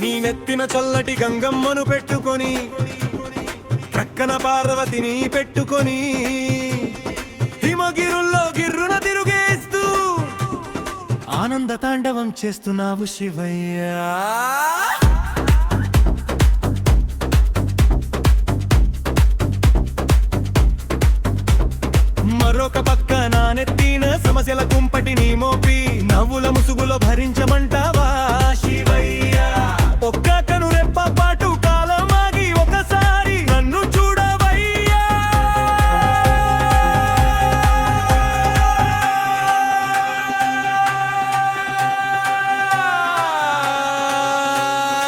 నీ నెత్తిన చల్లటి గంగమ్మను పెట్టుకొని ప్రక్కన పార్వతిని పెట్టుకొని హిమగిరుల్లో గిర్రున తిరుగేస్తూ ఆనంద తాండవం చేస్తున్నావు శివయ్యా. మరొక పక్క నానెత్తిన సమస్యల కుంపటి నీ మోపి నవ్వుల ముసుగులో భరించమంటావా శివయ్యా. ఒక్క కను రెప్ప పాటు కాలమాగి ఒకసారి నన్ను చూడవయ్యా.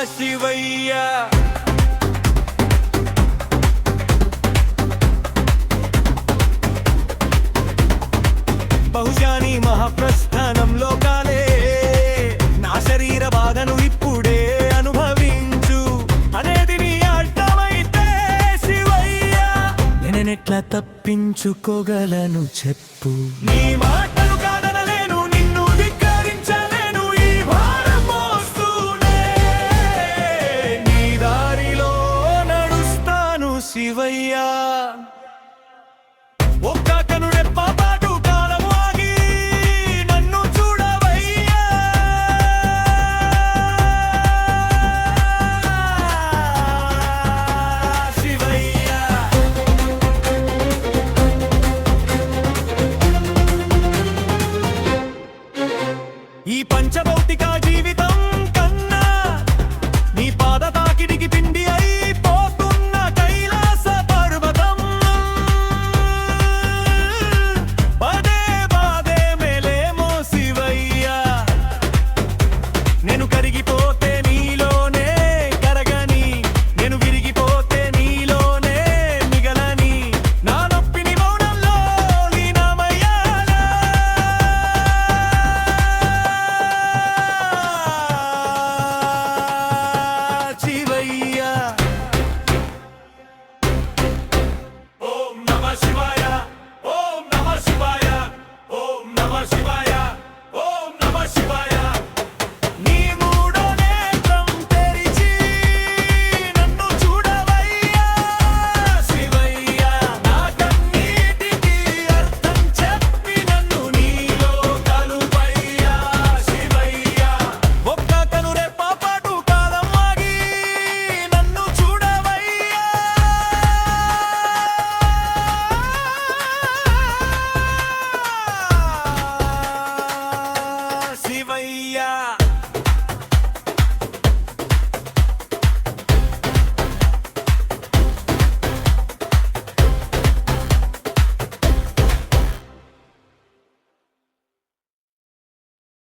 శివయ్యా బహుశా నీ మహాప్రస్థానంలో కాలే నా శరీర బాధను ఇప్పుడే అనుభవించు అనేది నీ అర్థమైతే శివయ్యా, నేనెట్లా తప్పించుకోగలను చెప్పు. నీ మాట